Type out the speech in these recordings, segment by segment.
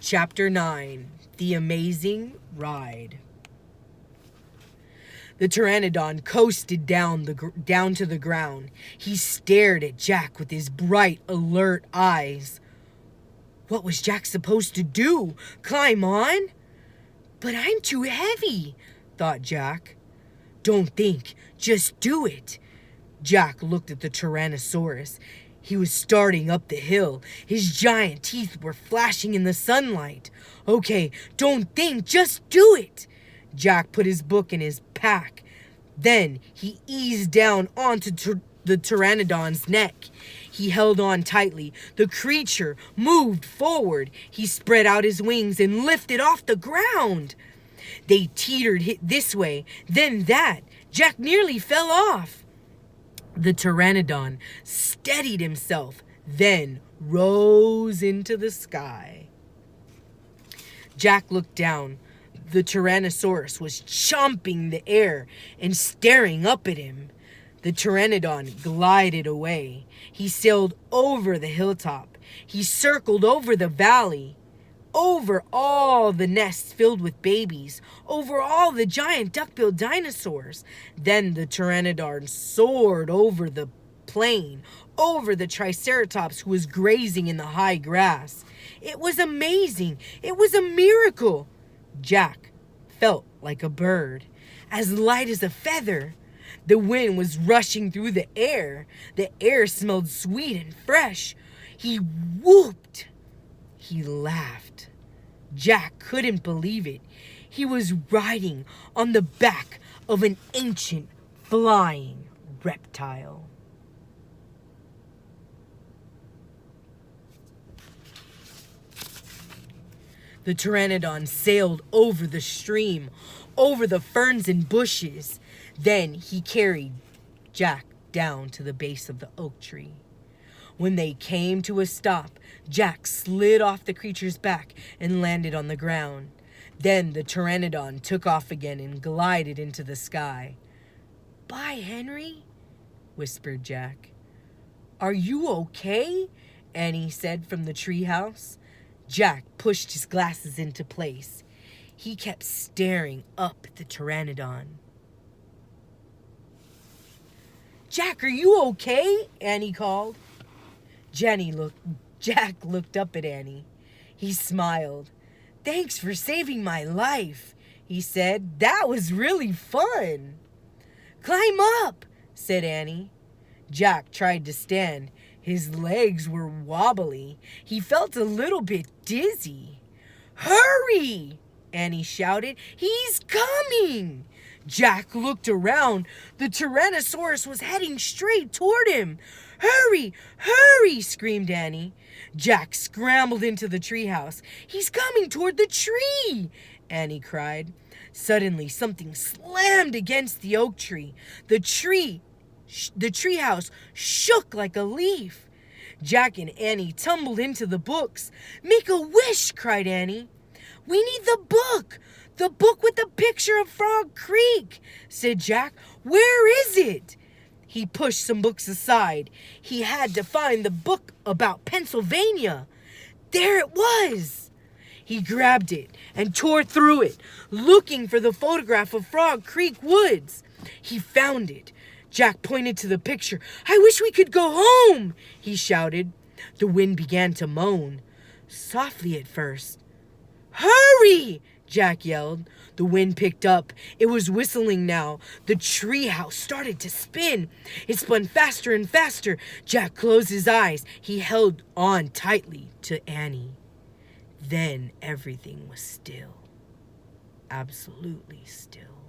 Chapter 9, The Amazing Ride. The pteranodon coasted down to the ground. He stared at Jack with his bright, alert eyes. What was Jack supposed to do? Climb on? But I'm too heavy, thought Jack. Don't think, just do it. Jack looked at the Tyrannosaurus. He was starting up the hill. His giant teeth were flashing in the sunlight. Okay, don't think, just do it. Jack put his book in his pack. Then he eased down onto the pteranodon's neck. He held on tightly. The creature moved forward. He spread out his wings and lifted off the ground. They teetered this way, then that. Jack nearly fell off. The pteranodon steadied himself, then rose into the sky. Jack looked down. The Tyrannosaurus was chomping the air and staring up at him. The pteranodon glided away. He sailed over the hilltop. He circled over the valley, over all the nests filled with babies, over all the giant duck-billed dinosaurs. Then the pteranodon soared over the plain, over the triceratops who was grazing in the high grass. It was amazing. It was a miracle. Jack felt like a bird, as light as a feather. The wind was rushing through the air. The air smelled sweet and fresh. He whooped. He laughed. Jack couldn't believe it. He was riding on the back of an ancient flying reptile. The pteranodon sailed over the stream, over the ferns and bushes. Then he carried Jack down to the base of the oak tree. When they came to a stop, Jack slid off the creature's back and landed on the ground. Then the pteranodon took off again and glided into the sky. "Bye, Henry," whispered Jack. "Are you okay?" Annie said from the treehouse. Jack pushed his glasses into place. He kept staring up at the pteranodon. "Jack, are you okay?" Annie called. Jack looked up at Annie. He smiled. "Thanks for saving my life," he said. "That was really fun." "Climb up," said Annie. Jack tried to stand. His legs were wobbly. He felt a little bit dizzy. "Hurry!" Annie shouted. "He's coming!" Jack looked around. The Tyrannosaurus was heading straight toward him. "Hurry! Hurry!" screamed Annie. Jack scrambled into the treehouse. "He's coming toward the tree!" Annie cried. Suddenly, something slammed against the oak tree. The treehouse shook like a leaf. Jack and Annie tumbled into the books. "Make a wish!" cried Annie. "We need the book! The book with the picture of Frog Creek!" said Jack. "Where is it?" He pushed some books aside. He had to find the book about Pennsylvania. There it was! He grabbed it and tore through it, looking for the photograph of Frog Creek Woods. He found it. Jack pointed to the picture. "I wish we could go home!" he shouted. The wind began to moan, softly at first. "Hurry!" Jack yelled. The wind picked up. It was whistling now. The treehouse started to spin. It spun faster and faster. Jack closed his eyes. He held on tightly to Annie. Then everything was still. Absolutely still.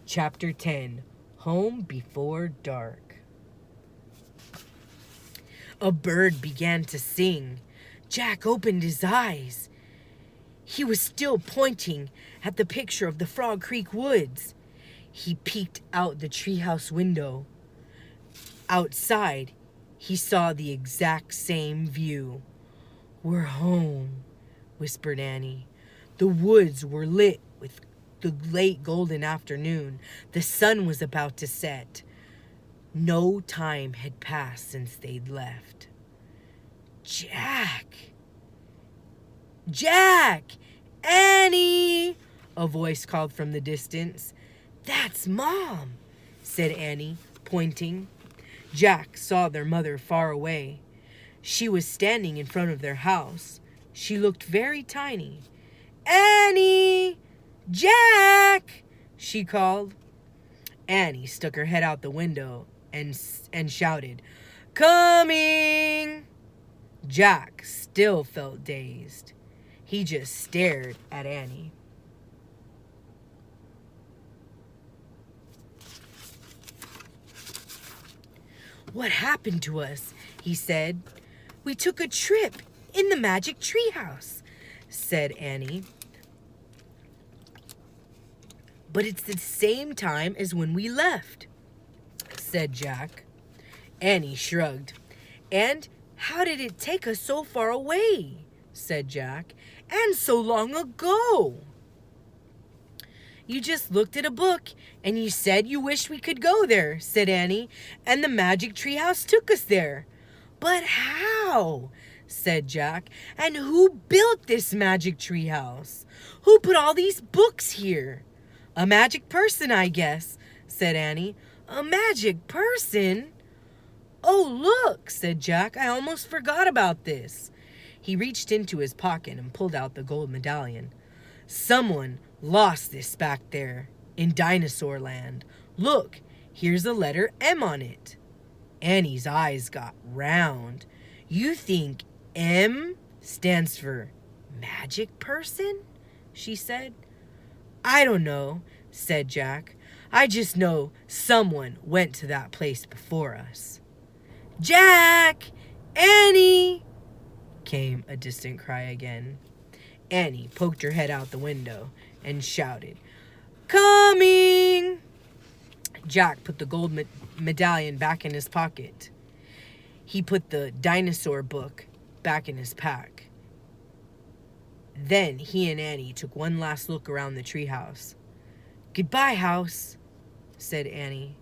Chapter 10, Home Before Dark. A bird began to sing. Jack opened his eyes. He was still pointing at the picture of the Frog Creek Woods. He peeked out the treehouse window. Outside, he saw the exact same view. "We're home," whispered Annie. The woods were lit with the late golden afternoon. The sun was about to set. No time had passed since they'd left. "Jack!" Jack! Annie! A voice called from the distance. That's Mom, said Annie, pointing. Jack saw their mother far away. She was standing in front of their house. She looked very tiny. Annie! Jack! She called. Annie stuck her head out the window and shouted, Coming! Jack still felt dazed. He just stared at Annie. What happened to us? He said. We took a trip in the magic treehouse, said Annie. But it's the same time as when we left, said Jack. Annie shrugged. And how did it take us so far away? Said Jack. And so long ago. You just looked at a book and you said you wished we could go there, said Annie, and the magic treehouse took us there. But how? Said Jack. And who built this magic treehouse? Who put all these books here? A magic person, I guess, said Annie. A magic person? Oh, look, said Jack. I almost forgot about this. He reached into his pocket and pulled out the gold medallion. Someone lost this back there in Dinosaur Land. Look, here's a letter M on it. Annie's eyes got round. You think M stands for magic person? She said. I don't know, said Jack. I just know someone went to that place before us. Jack! Annie! Came a distant cry again. Annie poked her head out the window and shouted, Coming! Jack put the gold medallion back in his pocket. He put the dinosaur book back in his pack. Then he and Annie took one last look around the treehouse. Goodbye, house, said Annie.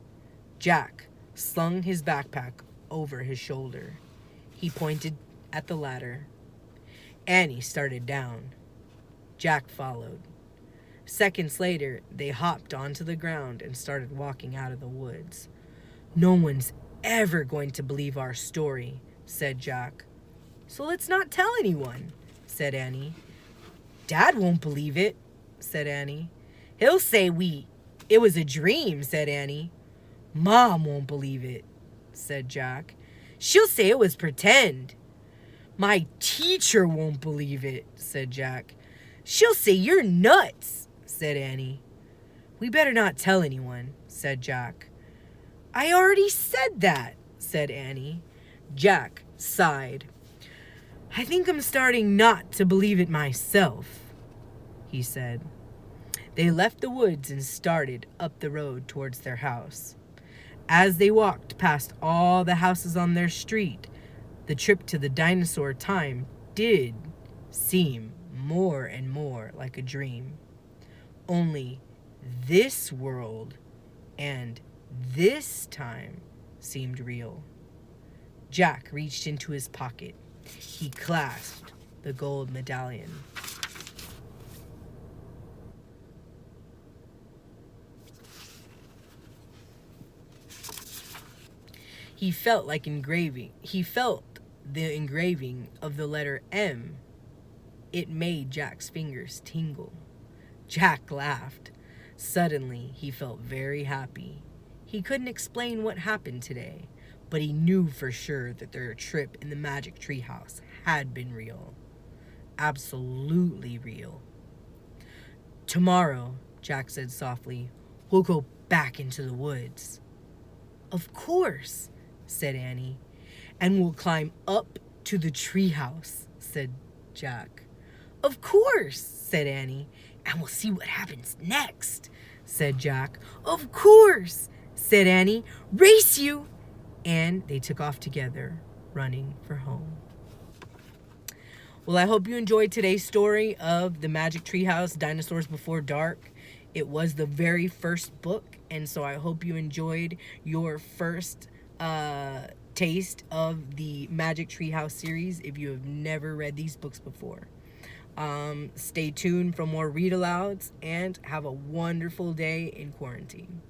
Jack slung his backpack over his shoulder. He pointed at the ladder. Annie started down. Jack followed. Seconds later, they hopped onto the ground and started walking out of the woods. No one's ever going to believe our story, said Jack. So let's not tell anyone, said Annie. Dad won't believe it, said Annie. He'll say it was a dream, said Annie. Mom won't believe it, said Jack. She'll say it was pretend. My teacher won't believe it, said Jack. She'll say you're nuts, said Annie. We better not tell anyone, said Jack. I already said that, said Annie. Jack sighed. I think I'm starting not to believe it myself, he said. They left the woods and started up the road towards their house. As they walked past all the houses on their street, the trip to the dinosaur time did seem more and more like a dream. Only this world and this time seemed real. Jack reached into his pocket. He clasped the gold medallion. He felt the engraving of the letter M. It made Jack's fingers tingle. Jack laughed. Suddenly, he felt very happy. He couldn't explain what happened today, but he knew for sure that their trip in the magic treehouse had been real. Absolutely real. Tomorrow, Jack said softly, we'll go back into the woods. Of course, said Annie. And we'll climb up to the treehouse, said Jack. Of course, said Annie. And we'll see what happens next, said Jack. Of course, said Annie. Race you! And they took off together, running for home. Well, I hope you enjoyed today's story of the Magic Treehouse, Dinosaurs Before Dark. It was the very first book, and so I hope you enjoyed your first taste of the Magic Treehouse series if you have never read these books before. Stay tuned for more read alouds and have a wonderful day in quarantine.